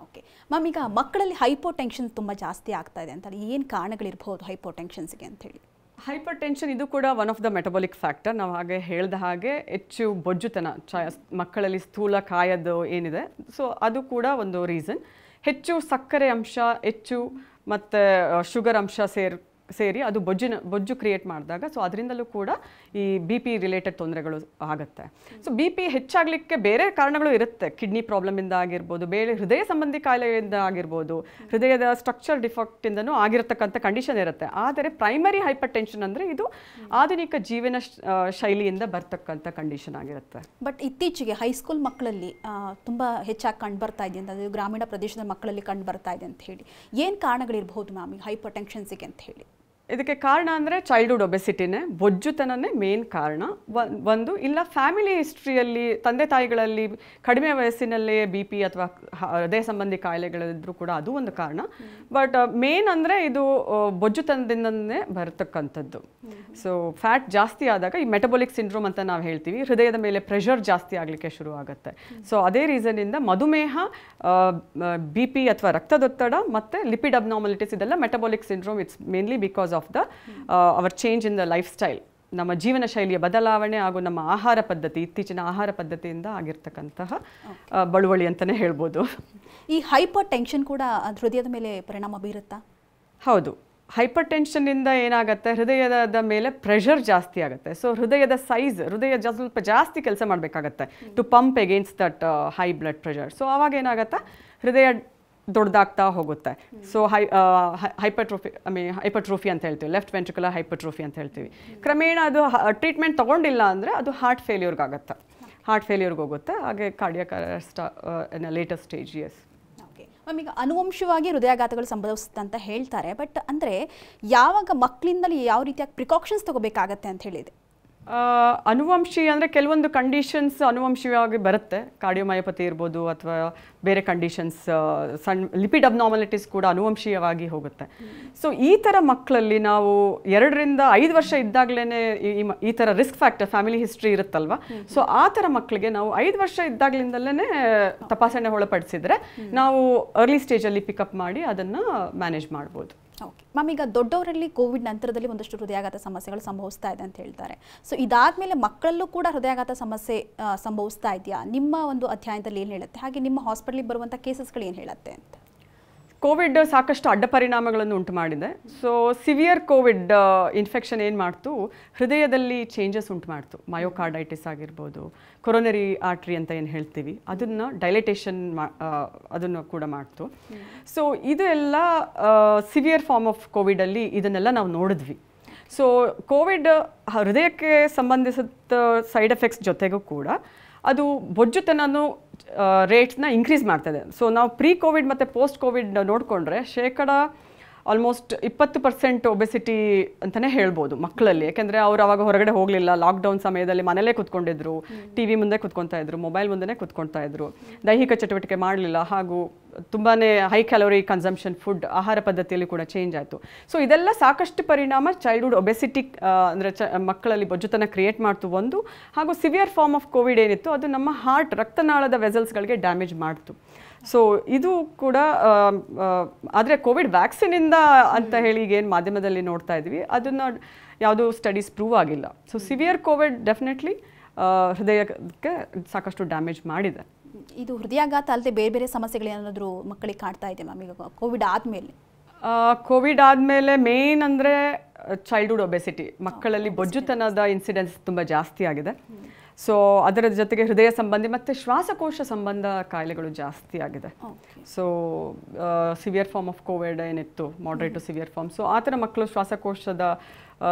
Okay ma'am, ಈಗ ಮಕ್ಕಳಲ್ಲಿ hypotension ತುಂಬ ಜಾಸ್ತಿ ಆಗ್ತಾ ಇದೆ ಅಂತ ಏನು ಕಾರಣಗಳಿರ್ಬೋದು ಹೈಪೋಟೆನ್ಷನ್ಸ್ಗೆ ಅಂತ ಹೇಳಿ? ಹೈಪರ್ ಟೆನ್ಷನ್ ಇದು ಕೂಡ one of the metabolic factor. ನಾವು ಹಾಗೆ ಹೇಳಿದ ಹಾಗೆ ಹೆಚ್ಚು ಬೊಜ್ಜುತನ ಮಕ್ಕಳಲ್ಲಿ ಸ್ಥೂಲ ಕಾಯದು ಏನಿದೆ, ಸೊ ಅದು ಕೂಡ ಒಂದು ರೀಸನ್. ಹೆಚ್ಚು ಸಕ್ಕರೆ ಅಂಶ ಹೆಚ್ಚು ಮತ್ತು ಶುಗರ್ ಅಂಶ ಸೇರಿ ಅದು ಬೊಜ್ಜು ಕ್ರಿಯೇಟ್ ಮಾಡಿದಾಗ ಸೊ ಅದರಿಂದಲೂ ಕೂಡ ಈ ಬಿ ಪಿ ರಿಲೇಟೆಡ್ ತೊಂದರೆಗಳು ಆಗುತ್ತೆ. ಸೊ ಬಿ ಪಿ ಹೆಚ್ಚಾಗಲಿಕ್ಕೆ ಬೇರೆ ಕಾರಣಗಳು ಇರುತ್ತೆ. ಕಿಡ್ನಿ ಪ್ರಾಬ್ಲಮಿಂದ ಆಗಿರ್ಬೋದು, ಬೇರೆ ಹೃದಯ ಸಂಬಂಧಿ ಕಾಯಿಲೆಯಿಂದ ಆಗಿರ್ಬೋದು, ಹೃದಯದ ಸ್ಟ್ರಕ್ಚರ್ ಡಿಫೆಕ್ಟಿಂದನೂ ಆಗಿರತಕ್ಕಂಥ ಕಂಡೀಷನ್ ಇರುತ್ತೆ. ಆದರೆ ಪ್ರೈಮರಿ ಹೈಪರ್ ಟೆನ್ಷನ್ ಅಂದರೆ ಇದು ಆಧುನಿಕ ಜೀವನ ಶೈಲಿಯಿಂದ ಬರ್ತಕ್ಕಂಥ ಕಂಡೀಷನ್ ಆಗಿರುತ್ತೆ. ಬಟ್ ಇತ್ತೀಚೆಗೆ ಹೈಸ್ಕೂಲ್ ಮಕ್ಕಳಲ್ಲಿ ತುಂಬ ಹೆಚ್ಚಾಗಿ ಕಂಡು ಬರ್ತಾ ಇದೆ ಅಂತ, ಗ್ರಾಮೀಣ ಪ್ರದೇಶದ ಮಕ್ಕಳಲ್ಲಿ ಕಂಡು ಬರ್ತಾ ಇದೆ ಅಂತ ಹೇಳಿ ಏನು ಕಾರಣಗಳಿರ್ಬೋದು ಮ್ಯಾಮ್ ಹೈಪರ್ ಟೆನ್ಷನ್ಸಿಗೆ ಅಂತ ಹೇಳಿ? ಇದಕ್ಕೆ ಕಾರಣ ಅಂದರೆ ಚೈಲ್ಡ್ಹುಡ್ ಒಬೆಸಿಟಿನೇ, ಬೊಜ್ಜುತನನೇ ಮೇನ್ ಕಾರಣ. ಒಂದು ಇಲ್ಲ ಫ್ಯಾಮಿಲಿ ಹಿಸ್ಟ್ರಿಯಲ್ಲಿ ತಂದೆ ತಾಯಿಗಳಲ್ಲಿ ಕಡಿಮೆ ವಯಸ್ಸಿನಲ್ಲೇ ಬಿ ಪಿ ಅಥವಾ ಹೃದಯ ಸಂಬಂಧಿ ಕಾಯಿಲೆಗಳಿದ್ರೂ ಕೂಡ ಅದು ಒಂದು ಕಾರಣ. ಬಟ್ ಮೇನ್ ಅಂದರೆ ಇದು ಬೊಜ್ಜುತನದಿಂದನೇ ಬರತಕ್ಕಂಥದ್ದು. ಸೊ ಫ್ಯಾಟ್ ಜಾಸ್ತಿ ಆದಾಗ ಈ ಮೆಟಬಾಲಿಕ್ ಸಿಂಡ್ರೋಮ್ ಅಂತ ನಾವು ಹೇಳ್ತೀವಿ, ಹೃದಯದ ಮೇಲೆ ಪ್ರೆಷರ್ ಜಾಸ್ತಿ ಆಗಲಿಕ್ಕೆ ಶುರು ಆಗುತ್ತೆ. ಸೊ ಅದೇ ರೀಸನ್ನಿಂದ ಮಧುಮೇಹ, ಬಿ ಪಿ ಅಥವಾ ರಕ್ತದೊತ್ತಡ ಮತ್ತು ಲಿಪಿಡ್ ಅಬ್ನಾರ್ಮಲಿಟೀಸ್ ಇದೆಲ್ಲ metabolic syndrome. It's mainly because of the our change in the lifestyle, ನಮ್ಮ ಜೀವನ ಶೈಲಿಯ ಬದಲಾವಣೆ ಹಾಗೂ ನಮ್ಮ ಆಹಾರ ಪದ್ಧತಿ, ಇತ್ತೀಚಿನ ಆಹಾರ ಪದ್ಧತಿಯಿಂದ ಆಗಿರ್ತಕ್ಕಂತಹ ಬಳುವಳಿ ಅಂತಲೇ ಹೇಳ್ಬೋದು. ಈ ಹೈಪರ್ ಟೆನ್ಷನ್ ಕೂಡ ಹೃದಯದ ಮೇಲೆ ಪರಿಣಾಮ ಬೀರುತ್ತಾ? ಹೌದು, ಹೈಪರ್ ಟೆನ್ಷನ್ನಿಂದ ಏನಾಗುತ್ತೆ, ಹೃದಯದ ಮೇಲೆ ಪ್ರೆಷರ್ ಜಾಸ್ತಿ ಆಗುತ್ತೆ. ಸೊ ಹೃದಯದ ಸೈಜ್, ಹೃದಯ ಸ್ವಲ್ಪ ಜಾಸ್ತಿ ಕೆಲಸ ಮಾಡಬೇಕಾಗತ್ತೆ to pump against that high blood pressure. So ಆವಾಗ ಏನಾಗುತ್ತೆ, ಹೃದಯ ದೊಡ್ಡದಾಗ್ತಾ ಹೋಗುತ್ತೆ. ಸೊ ಹೈಪರ್ಟ್ರೋಫಿ ಅಂತ ಹೇಳ್ತೀವಿ, ಲೆಫ್ಟ್ ವೆಂಟ್ರಿಕ್ಯುಲರ್ ಹೈಪರ್ಟ್ರೋಫಿ ಅಂತ ಹೇಳ್ತೀವಿ. ಕ್ರಮೇಣ ಅದು ಟ್ರೀಟ್ಮೆಂಟ್ ತೊಗೊಂಡಿಲ್ಲ ಅಂದರೆ ಅದು ಹಾರ್ಟ್ ಫೇಲ್ಯೂರ್ಗಾಗುತ್ತೆ, ಹಾರ್ಟ್ ಫೇಲ್ಯೂರ್ಗೆ ಹೋಗುತ್ತೆ. ಹಾಗೆ cardiac arrest in latest stage. Yes. Okay ma'am, ಈಗ ಅನುವಂಶವಾಗಿ ಹೃದಯಾಘಾತಗಳು ಸಂಭವಿಸುತ್ತೆ ಅಂತ ಹೇಳ್ತಾರೆ. ಬಟ್ ಅಂದರೆ ಯಾವಾಗ ಮಕ್ಕಳಿಂದಲೇ ಯಾವ ರೀತಿಯಾಗಿ ಪ್ರಿಕಾಷನ್ಸ್ ತಗೋಬೇಕಾಗತ್ತೆ ಅಂತ ಹೇಳಿದೆ? ಅನುವಂಶಿ ಅಂದರೆ ಕೆಲವೊಂದು ಕಂಡೀಷನ್ಸ್ ಅನುವಂಶಿಯಾಗಿ ಬರುತ್ತೆ. ಕಾರ್ಡಿಯೋಮಯೋಪತಿ ಇರ್ಬೋದು ಅಥವಾ ಬೇರೆ ಕಂಡೀಷನ್ಸ್, ಸಣ್ಣ ಲಿಪಿಡ್ ಅಬ್ನಾರ್ಮಲಿಟೀಸ್ ಕೂಡ ಅನುವಂಶೀಯವಾಗಿ ಹೋಗುತ್ತೆ. ಸೊ ಈ ಥರ ಮಕ್ಕಳಲ್ಲಿ ನಾವು 2 ರಿಂದ 5 ವರ್ಷ ಇದ್ದಾಗಲೇ ಈ ಥರ ರಿಸ್ಕ್ ಫ್ಯಾಕ್ಟರ್, ಫ್ಯಾಮಿಲಿ ಹಿಸ್ಟ್ರಿ ಇರುತ್ತಲ್ವ, ಸೊ ಆ ಥರ ಮಕ್ಕಳಿಗೆ ನಾವು 5 ವರ್ಷ ಇದ್ದಾಗಲಿಂದಲೇ ತಪಾಸಣೆ ಒಳಪಡಿಸಿದರೆ ನಾವು ಅರ್ಲಿ ಸ್ಟೇಜಲ್ಲಿ ಪಿಕಪ್ ಮಾಡಿ ಅದನ್ನು ಮ್ಯಾನೇಜ್ ಮಾಡ್ಬೋದು. ಓಕೆ ಮ್ಯಾಮ್, ಈಗ ದೊಡ್ಡವರಲ್ಲಿ ಕೋವಿಡ್ ನಂತರದಲ್ಲಿ ಒಂದಷ್ಟು ಹೃದಯಾಘಾತ ಸಮಸ್ಯೆಗಳು ಸಂಭವಿಸ್ತಾ ಇದೆ ಅಂತ ಹೇಳ್ತಾರೆ. ಸೊ ಇದಾದಮೇಲೆ ಮಕ್ಕಳಲ್ಲೂ ಕೂಡ ಹೃದಯಾಘಾತ ಸಮಸ್ಯೆ ಸಂಭವಿಸ್ತಾ ಇದೆಯಾ? ನಿಮ್ಮ ಒಂದು ಅಧ್ಯಯನದಲ್ಲಿ ಏನು ಹೇಳುತ್ತೆ, ಹಾಗೆ ನಿಮ್ಮ ಹಾಸ್ಪಿಟಲಿಗೆ ಬರುವಂಥ ಕೇಸಸ್ಗಳು ಏನು ಹೇಳುತ್ತೆ ಅಂತ? ಕೋವಿಡ್ ಸಾಕಷ್ಟು ಅಡ್ಡ ಪರಿಣಾಮಗಳನ್ನು ಉಂಟು ಮಾಡಿದೆ. ಸೊ ಸಿವಿಯರ್ ಕೋವಿಡ್ ಇನ್ಫೆಕ್ಷನ್ ಏನು ಮಾಡ್ತು, ಹೃದಯದಲ್ಲಿ ಚೇಂಜಸ್ ಉಂಟು ಮಾಡ್ತು. ಮಯೋಕಾರ್ಡೈಟಿಸ್ ಆಗಿರ್ಬೋದು, ಕೊರೊನರಿ ಆರ್ಟ್ರಿ ಅಂತ ಏನು ಹೇಳ್ತೀವಿ, ಅದನ್ನು ಡೈಲೇಟೇಷನ್ ಅದನ್ನು ಕೂಡ ಮಾಡ್ತು. ಸೊ ಇದು ಎಲ್ಲ ಸಿವಿಯರ್ ಫಾರ್ಮ್ ಆಫ್ ಕೋವಿಡಲ್ಲಿ ಇದನ್ನೆಲ್ಲ ನಾವು ನೋಡಿದ್ವಿ. ಸೊ ಕೋವಿಡ್ ಹೃದಯಕ್ಕೆ ಸಂಬಂಧಿಸಿದ ಸೈಡ್ ಎಫೆಕ್ಟ್ಸ್ ಜೊತೆಗೂ ಕೂಡ ಅದು ಬೊಜ್ಜುತನೂ ರೇಟ್ಸ್ನ ಇನ್ಕ್ರೀಸ್ ಮಾಡ್ತದೆ. ಸೊ ನಾವು ಪ್ರೀ ಕೋವಿಡ್ ಮತ್ತು ಪೋಸ್ಟ್ ಕೋವಿಡ್ ನೋಡಿಕೊಂಡ್ರೆ ಆಲ್ಮೋಸ್ಟ್ 20% ಒಬೆಸಿಟಿ ಅಂತಲೇ ಹೇಳ್ಬೋದು ಮಕ್ಕಳಲ್ಲಿ. ಯಾಕೆಂದರೆ ಅವರು ಅವಾಗ ಹೊರಗಡೆ ಹೋಗಲಿಲ್ಲ, ಲಾಕ್ಡೌನ್ ಸಮಯದಲ್ಲಿ ಮನೇಲೇ ಕೂತ್ಕೊಂಡಿದ್ರು, ಟಿ ವಿ ಮುಂದೆ ಕೂತ್ಕೊತಾ ಇದ್ರು, ಮೊಬೈಲ್ ಮುಂದೆ ಕೂತ್ಕೊತಾ ಇದ್ರು, ದೈಹಿಕ ಚಟುವಟಿಕೆ ಮಾಡಲಿಲ್ಲ, ಹಾಗೂ ತುಂಬಾ ಹೈ ಕ್ಯಾಲೋರಿ ಕನ್ಸಂಪ್ಷನ್ ಫುಡ್, ಆಹಾರ ಪದ್ಧತಿಯಲ್ಲಿ ಕೂಡ ಚೇಂಜ್ ಆಯಿತು. ಸೊ ಇದೆಲ್ಲ ಸಾಕಷ್ಟು ಪರಿಣಾಮ ಚೈಲ್ಡ್ಹುಡ್ ಒಬೆಸಿಟಿ ಅಂದರೆ ಮಕ್ಕಳಲ್ಲಿ ಬೊಜ್ಜುತನ ಕ್ರಿಯೇಟ್ ಮಾಡ್ತು ಒಂದು. ಹಾಗೂ ಸಿವಿಯರ್ ಫಾರ್ಮ್ ಆಫ್ ಕೋವಿಡ್ ಏನಿತ್ತು ಅದು ನಮ್ಮ ಹಾರ್ಟ್, ರಕ್ತನಾಳದ ವೆಸಲ್ಸ್ಗಳಿಗೆ ಡ್ಯಾಮೇಜ್ ಮಾಡ್ತು. ಸೊ ಇದು ಕೂಡ ಆದರೆ ಕೋವಿಡ್ ವ್ಯಾಕ್ಸಿನಿಂದ ಅಂತ ಹೇಳಿ ಈಗೇನು ಮಾಧ್ಯಮದಲ್ಲಿ ನೋಡ್ತಾ ಇದ್ವಿ, ಅದನ್ನು ಯಾವುದೂ ಸ್ಟಡೀಸ್ ಪ್ರೂವ್ ಆಗಿಲ್ಲ. ಸೊ ಸಿವಿಯರ್ ಕೋವಿಡ್ ಡೆಫಿನೆಟ್ಲಿ ಹೃದಯಕ್ಕೆ ಸಾಕಷ್ಟು ಡ್ಯಾಮೇಜ್ ಮಾಡಿದೆ. ಇದು ಹೃದಯಾಘಾತ ಅಲ್ಲದೆ ಬೇರೆ ಬೇರೆ ಸಮಸ್ಯೆಗಳೇನಾದರೂ ಮಕ್ಕಳಿಗೆ ಕಾಡ್ತಾ ಇದೆ ಮ್ಯಾಮ್ ಈಗ ಕೋವಿಡ್ ಆದಮೇಲೆ? ಕೋವಿಡ್ ಆದಮೇಲೆ ಮೇನ್ ಅಂದರೆ ಚೈಲ್ಡ್ಹುಡ್ ಒಬೆಸಿಟಿ, ಮಕ್ಕಳಲ್ಲಿ ಬೊಜ್ಜುತನದ ಇನ್ಸಿಡೆನ್ಸ್ ತುಂಬ ಜಾಸ್ತಿ ಆಗಿದೆ. ಸೊ ಅದರ ಜೊತೆಗೆ ಹೃದಯ ಸಂಬಂಧಿ ಮತ್ತು ಶ್ವಾಸಕೋಶ ಸಂಬಂಧ ಕಾಯಿಲೆಗಳು ಜಾಸ್ತಿ ಆಗಿದೆ. So severe form of covid ಏನಿತ್ತು, moderate to severe form, so ಆ ಥರ ಮಕ್ಕಳು ಶ್ವಾಸಕೋಶದ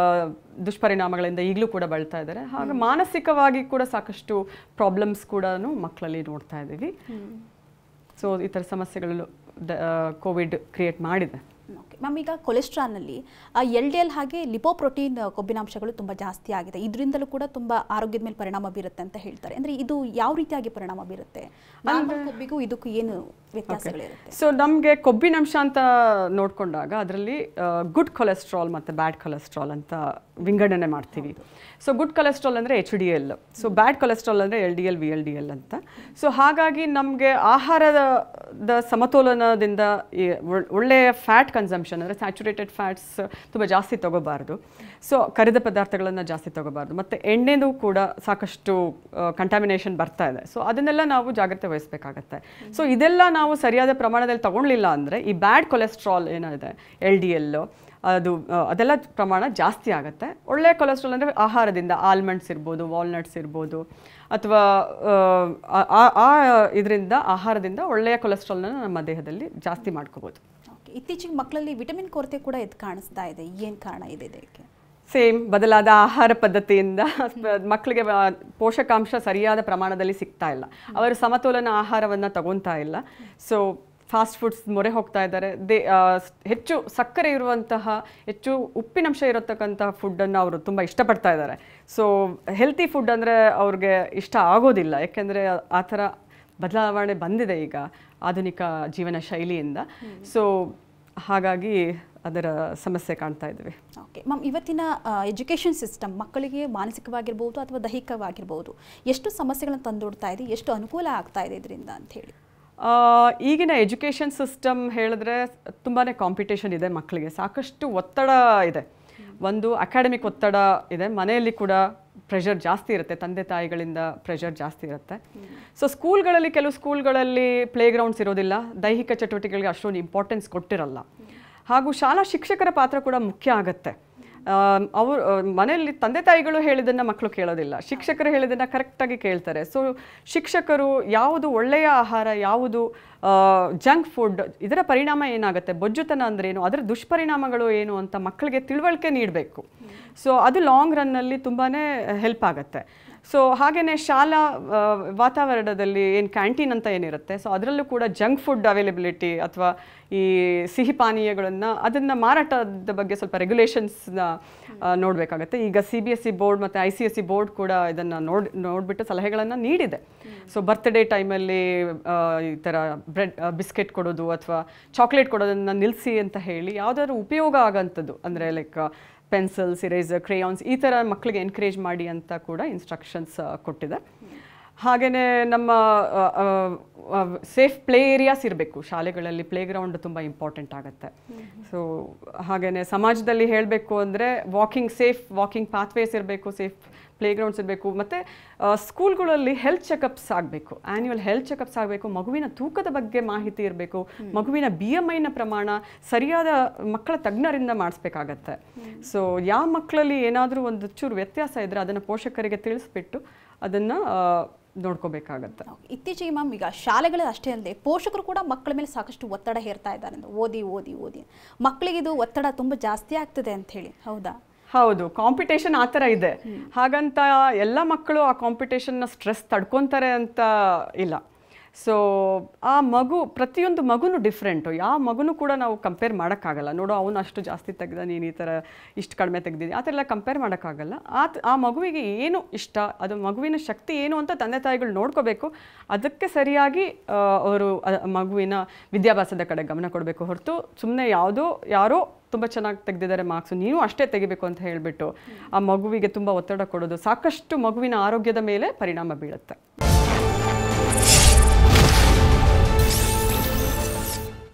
ದುಷ್ಪರಿಣಾಮಗಳಿಂದ ಈಗಲೂ ಕೂಡ ಬಳಲ್ತಾ ಇದ್ದಾರೆ. ಹಾಗೆ ಮಾನಸಿಕವಾಗಿ ಕೂಡ ಸಾಕಷ್ಟು ಪ್ರಾಬ್ಲಮ್ಸ್ ಕೂಡ ಮಕ್ಕಳಲ್ಲಿ ನೋಡ್ತಾ ಇದ್ದೀವಿ. ಸೊ ಈ ಥರ ಸಮಸ್ಯೆಗಳು ಕೋವಿಡ್ ಕ್ರಿಯೇಟ್ ಮಾಡಿದೆ. ಓಕೆ ಮ್ಯಾಮ್, ಈಗ ಕೊಲೆಸ್ಟ್ರಾಲ್ನಲ್ಲಿ LDL ಹಾಗೆ ಲಿಪೋಪ್ರೋಟೀನ್ ಕೊಬ್ಬಿನಾಂಶಗಳು ತುಂಬ ಜಾಸ್ತಿ ಆಗಿದೆ. ಇದರಿಂದಲೂ ಕೂಡ ತುಂಬ ಆರೋಗ್ಯದ ಮೇಲೆ ಪರಿಣಾಮ ಬೀರುತ್ತೆ ಅಂತ ಹೇಳ್ತಾರೆ. ಅಂದರೆ ಇದು ಯಾವ ರೀತಿಯಾಗಿ ಪರಿಣಾಮ ಬೀರುತ್ತೆ? ಕೊಬ್ಬಿಗೂ ಇದಕ್ಕೂ ಏನು ವ್ಯತ್ಯಾಸಗಳಿರುತ್ತೆ? ಸೊ ನಮಗೆ ಕೊಬ್ಬಿನಾಂಶ ಅಂತ ನೋಡಿಕೊಂಡಾಗ ಅದರಲ್ಲಿ ಗುಡ್ ಕೊಲೆಸ್ಟ್ರಾಲ್ ಮತ್ತು ಬ್ಯಾಡ್ ಕೊಲೆಸ್ಟ್ರಾಲ್ ಅಂತ ವಿಂಗಡಣೆ ಮಾಡ್ತೀವಿ. ಸೊ ಗುಡ್ ಕೊಲೆಸ್ಟ್ರಾಲ್ ಅಂದರೆ HDL, ಸೊ ಬ್ಯಾಡ್ ಕೊಲೆಸ್ಟ್ರಾಲ್ ಅಂದರೆ LDL VLDL ಅಂತ. ಸೊ ಹಾಗಾಗಿ ನಮಗೆ ಆಹಾರದ ಸಮತೋಲನದಿಂದ ಒಳ್ಳೆಯ ಫ್ಯಾಟ್ ಕನ್ಸಂಪ್ಷನ್ ಅಂದರೆ ಸ್ಯಾಚುರೇಟೆಡ್ ಫ್ಯಾಟ್ಸ್ ತುಂಬ ಜಾಸ್ತಿ ತಗೋಬಾರ್ದು. ಸೊ ಕರಿದ ಪದಾರ್ಥಗಳನ್ನು ಜಾಸ್ತಿ ತಗೋಬಾರ್ದು, ಮತ್ತು ಎಣ್ಣೆನೂ ಕೂಡ ಸಾಕಷ್ಟು ಕಂಟಾಮಿನೇಷನ್ ಬರ್ತಾ ಇದೆ. ಸೊ ಅದನ್ನೆಲ್ಲ ನಾವು ಜಾಗ್ರತೆ ವಹಿಸಬೇಕಾಗತ್ತೆ. ಸೊ ಇದೆಲ್ಲ ನಾವು ಸರಿಯಾದ ಪ್ರಮಾಣದಲ್ಲಿ ತಗೊಳ್ಳಿಲ್ಲ ಅಂದರೆ ಈ ಬ್ಯಾಡ್ ಕೊಲೆಸ್ಟ್ರಾಲ್ ಏನಿದೆ LDL ಅದೆಲ್ಲ ಪ್ರಮಾಣ ಜಾಸ್ತಿ ಆಗುತ್ತೆ. ಒಳ್ಳೆಯ ಕೊಲೆಸ್ಟ್ರಾಲ್ ಅಂದರೆ ಆಹಾರದಿಂದ ಆಲ್ಮಂಡ್ಸ್ ಇರ್ಬೋದು, ವಾಲ್ನಟ್ಸ್ ಇರ್ಬೋದು, ಅಥವಾ ಇದರಿಂದ ಆಹಾರದಿಂದ ಒಳ್ಳೆಯ ಕೊಲೆಸ್ಟ್ರಾಲ್ನ ನಮ್ಮ ದೇಹದಲ್ಲಿ ಜಾಸ್ತಿ ಮಾಡ್ಕೋಬೋದು. ಇತ್ತೀಚೆಗೆ ಮಕ್ಕಳಲ್ಲಿ ವಿಟಮಿನ್ ಕೊರತೆ ಕೂಡ ಇದು ಕಾಣಿಸ್ತಾ ಇದೆ, ಏನು ಕಾರಣ ಇದೆ ಇದಕ್ಕೆ? ಸೇಮ್ ಬದಲಾದ ಆಹಾರ ಪದ್ಧತಿಯಿಂದ ಮಕ್ಕಳಿಗೆ ಪೋಷಕಾಂಶ ಸರಿಯಾದ ಪ್ರಮಾಣದಲ್ಲಿ ಸಿಗ್ತಾ ಇಲ್ಲ. ಅವರು ಸಮತೋಲನ ಆಹಾರವನ್ನು ತಗೊತಾ ಇಲ್ಲ. ಸೊ ಫಾಸ್ಟ್ ಫುಡ್ಸ್ ಮೊರೆ ಹೋಗ್ತಾ ಇದ್ದಾರೆ. ಹೆಚ್ಚು ಸಕ್ಕರೆ ಇರುವಂತಹ, ಹೆಚ್ಚು ಉಪ್ಪಿನಂಶ ಇರತಕ್ಕಂತಹ ಫುಡ್ಡನ್ನು ಅವರು ತುಂಬ ಇಷ್ಟಪಡ್ತಾ ಇದ್ದಾರೆ. ಸೊ ಹೆಲ್ತಿ ಫುಡ್ ಅಂದರೆ ಅವ್ರಿಗೆ ಇಷ್ಟ ಆಗೋದಿಲ್ಲ, ಯಾಕೆಂದರೆ ಆ ಥರ ಬದಲಾವಣೆ ಬಂದಿದೆ ಈಗ ಆಧುನಿಕ ಜೀವನ ಶೈಲಿಯಿಂದ. ಸೊ ಹಾಗಾಗಿ ಅದರ ಸಮಸ್ಯೆ ಕಾಣ್ತಾ ಇದ್ವಿ. ಓಕೆ ಮ್ಯಾಮ್, ಇವತ್ತಿನ ಎಜುಕೇಷನ್ ಸಿಸ್ಟಮ್ ಮಕ್ಕಳಿಗೆ ಮಾನಸಿಕವಾಗಿರ್ಬೋದು ಅಥವಾ ದೈಹಿಕವಾಗಿರ್ಬೋದು ಎಷ್ಟು ಸಮಸ್ಯೆಗಳನ್ನು ತಂದೊಡ್ತಾ ಇದೆ, ಎಷ್ಟು ಅನುಕೂಲ ಆಗ್ತಾ ಇದೆ ಇದರಿಂದ ಅಂತ ಹೇಳಿ? ಈಗಿನ ಎಜುಕೇಷನ್ ಸಿಸ್ಟಮ್ ಹೇಳಿದ್ರೆ ತುಂಬಾ ಕಾಂಪಿಟೇಷನ್ ಇದೆ, ಮಕ್ಕಳಿಗೆ ಸಾಕಷ್ಟು ಒತ್ತಡ ಇದೆ. ಒಂದು ಅಕಾಡೆಮಿಕ್ ಒತ್ತಡ ಇದೆ, ಮನೆಯಲ್ಲಿ ಕೂಡ ಪ್ರೆಷರ್ ಜಾಸ್ತಿ ಇರುತ್ತೆ, ತಂದೆ ತಾಯಿಗಳಿಂದ ಪ್ರೆಷರ್ ಜಾಸ್ತಿ ಇರುತ್ತೆ. ಸೊ ಸ್ಕೂಲ್ಗಳಲ್ಲಿ, ಕೆಲವು ಸ್ಕೂಲ್ಗಳಲ್ಲಿ ಪ್ಲೇ ಗ್ರೌಂಡ್ಸ್ ಇರೋದಿಲ್ಲ, ದೈಹಿಕ ಚಟುವಟಿಕೆಗಳಿಗೆ ಅಷ್ಟೊಂದು ಇಂಪಾರ್ಟೆನ್ಸ್ ಕೊಟ್ಟಿರಲ್ಲ. ಹಾಗೂ ಶಾಲಾ ಶಿಕ್ಷಕರ ಪಾತ್ರ ಕೂಡ ಮುಖ್ಯ ಆಗುತ್ತೆ. ಅವರು ಮನೆಯಲ್ಲಿ ತಂದೆ ತಾಯಿಗಳು ಹೇಳಿದ್ದನ್ನು ಮಕ್ಕಳು ಕೇಳೋದಿಲ್ಲ, ಶಿಕ್ಷಕರು ಹೇಳಿದ್ದನ್ನು ಕರೆಕ್ಟಾಗಿ ಕೇಳ್ತಾರೆ. ಸೊ ಶಿಕ್ಷಕರು ಯಾವುದು ಒಳ್ಳೆಯ ಆಹಾರ, ಯಾವುದು ಜಂಕ್ ಫುಡ್, ಇದರ ಪರಿಣಾಮ ಏನಾಗುತ್ತೆ, ಬೊಜ್ಜುತನ ಅಂದ್ರೇನು, ಅದರ ದುಷ್ಪರಿಣಾಮಗಳು ಏನು ಅಂತ ಮಕ್ಕಳಿಗೆ ತಿಳುವಳಿಕೆ ನೀಡಬೇಕು. ಸೊ ಅದು ಲಾಂಗ್ ರನ್ನಲ್ಲಿ ತುಂಬಾ ಹೆಲ್ಪ್ ಆಗುತ್ತೆ. ಸೊ ಹಾಗೆಯೇ ಶಾಲಾ ವಾತಾವರಣದಲ್ಲಿ ಏನು ಕ್ಯಾಂಟೀನ್ ಅಂತ ಏನಿರುತ್ತೆ, ಸೊ ಅದರಲ್ಲೂ ಕೂಡ ಜಂಕ್ ಫುಡ್ ಅವೈಲಬಿಲಿಟಿ ಅಥವಾ ಈ ಸಿಹಿ ಪಾನೀಯಗಳನ್ನು ಅದನ್ನು ಮಾರಾಟದ ಬಗ್ಗೆ ಸ್ವಲ್ಪ ರೆಗ್ಯುಲೇಷನ್ಸ್ನ ನೋಡಬೇಕಾಗತ್ತೆ. ಈಗ CBSE ಬೋರ್ಡ್ ಮತ್ತು ICSE ಬೋರ್ಡ್ ಕೂಡ ಇದನ್ನು ನೋಡಿಬಿಟ್ಟು ಸಲಹೆಗಳನ್ನು ನೀಡಿದೆ. ಸೊ ಬರ್ತ್ಡೇ ಟೈಮಲ್ಲಿ ಈ ಥರ ಬಿಸ್ಕೆಟ್ ಕೊಡೋದು ಅಥವಾ ಚಾಕ್ಲೇಟ್ ಕೊಡೋದನ್ನು ನಿಲ್ಲಿಸಿ ಅಂತ ಹೇಳಿ, ಯಾವುದಾದ್ರೂ ಉಪಯೋಗ ಆಗೋಂಥದ್ದು ಅಂದರೆ ಲೈಕ್ ಪೆನ್ಸಿಲ್ಸ್, ಇರೇಸರ್, ಕ್ರೇಯಾನ್ಸ್ ಈ ಥರ ಮಕ್ಕಳಿಗೆ ಎನ್ಕರೇಜ್ ಮಾಡಿ ಅಂತ ಕೂಡ ಇನ್ಸ್ಟ್ರಕ್ಷನ್ಸ್ ಕೊಟ್ಟಿದೆ. ಹಾಗೆಯೇ ನಮ್ಮ ಸೇಫ್ ಪ್ಲೇ ಏರಿಯಾಸ್ ಇರಬೇಕು ಶಾಲೆಗಳಲ್ಲಿ, ಪ್ಲೇ ಗ್ರೌಂಡ್ ತುಂಬ ಇಂಪಾರ್ಟೆಂಟ್ ಆಗುತ್ತೆ. ಸೊ ಹಾಗೆಯೇ ಸಮಾಜದಲ್ಲಿ ಹೇಳಬೇಕು ಅಂದರೆ ಸೇಫ್ ವಾಕಿಂಗ್ ಪಾತ್ವೇಸ್ ಇರಬೇಕು, ಸೇಫ್ ಪ್ಲೇ ಗ್ರೌಂಡ್ಸ್ ಇರಬೇಕು, ಮತ್ತು ಸ್ಕೂಲ್ಗಳಲ್ಲಿ ಹೆಲ್ತ್ ಚೆಕಪ್ಸ್ ಆಗಬೇಕು, ಆ್ಯನ್ಯುವಲ್ ಹೆಲ್ತ್ ಚೆಕಪ್ಸ್ ಆಗಬೇಕು. ಮಗುವಿನ ತೂಕದ ಬಗ್ಗೆ ಮಾಹಿತಿ ಇರಬೇಕು, ಮಗುವಿನ BMIನ ಪ್ರಮಾಣ ಸರಿಯಾದ ಮಕ್ಕಳ ತಜ್ಞರಿಂದ ಮಾಡಿಸ್ಬೇಕಾಗತ್ತೆ. ಸೊ ಯಾವ ಮಕ್ಕಳಲ್ಲಿ ಏನಾದರೂ ಒಂದು ಚೂರು ವ್ಯತ್ಯಾಸ ಇದ್ದರೆ ಅದನ್ನು ಪೋಷಕರಿಗೆ ತಿಳಿಸ್ಬಿಟ್ಟು ಅದನ್ನು ನೋಡ್ಕೋಬೇಕಾಗತ್ತೆ. ಇತ್ತೀಚೆಗೆ ಮ್ಯಾಮ್ ಈಗ ಶಾಲೆಗಳಲ್ಲಿ ಅಷ್ಟೇ ಅಲ್ಲದೆ ಪೋಷಕರು ಕೂಡ ಮಕ್ಕಳ ಮೇಲೆ ಸಾಕಷ್ಟು ಒತ್ತಡ ಹೇರ್ತಾ ಇದ್ದಾರೆ, ಓದಿ ಓದಿ ಓದಿ ಮಕ್ಕಳಿಗೆ ಇದು ಒತ್ತಡ ತುಂಬ ಜಾಸ್ತಿ ಆಗ್ತದೆ ಅಂತ ಹೇಳಿ, ಹೌದಾ? ಹೌದು, ಕಾಂಪಿಟೇಷನ್ ಆ ಥರ ಇದೆ. ಹಾಗಂತ ಎಲ್ಲ ಮಕ್ಕಳು ಆ ಕಾಂಪಿಟೇಷನ್ನ ಸ್ಟ್ರೆಸ್ ತಡ್ಕೊತಾರೆ ಅಂತ ಇಲ್ಲ. ಸೊ ಆ ಪ್ರತಿಯೊಂದು ಮಗುನೂ ಡಿಫ್ರೆಂಟು, ಯಾವ ಮಗುನೂ ಕೂಡ ನಾವು ಕಂಪೇರ್ ಮಾಡೋಕ್ಕಾಗಲ್ಲ. ನೋಡು ಅವನು ಅಷ್ಟು ಜಾಸ್ತಿ ತೆಗೆದ, ನೀನು ಈ ಥರ ಇಷ್ಟು ಕಡಿಮೆ ತೆಗೆದಿದ್ದೀನಿ, ಆ ಥರ ಎಲ್ಲ ಕಂಪೇರ್ ಮಾಡೋಕ್ಕಾಗಲ್ಲ. ಆ ಮಗುವಿಗೆ ಏನು ಇಷ್ಟ, ಅದು ಮಗುವಿನ ಶಕ್ತಿ ಏನು ಅಂತ ತಂದೆ ತಾಯಿಗಳು ನೋಡ್ಕೋಬೇಕು. ಅದಕ್ಕೆ ಸರಿಯಾಗಿ ಅವರು ಮಗುವಿನ ವಿದ್ಯಾಭ್ಯಾಸದ ಕಡೆ ಗಮನ ಕೊಡಬೇಕು ಹೊರತು ಸುಮ್ಮನೆ ಯಾರೋ ತುಂಬ ಚೆನ್ನಾಗಿ ತೆಗೆದಿದ್ದಾರೆ ಮಾರ್ಕ್ಸು, ನೀನು ಅಷ್ಟೇ ತೆಗಿಬೇಕು ಅಂತ ಹೇಳಿಬಿಟ್ಟು ಆ ಮಗುವಿಗೆ ತುಂಬ ಒತ್ತಡ ಕೊಡೋದು ಸಾಕಷ್ಟು ಮಗುವಿನ ಆರೋಗ್ಯದ ಮೇಲೆ ಪರಿಣಾಮ ಬೀಳುತ್ತೆ.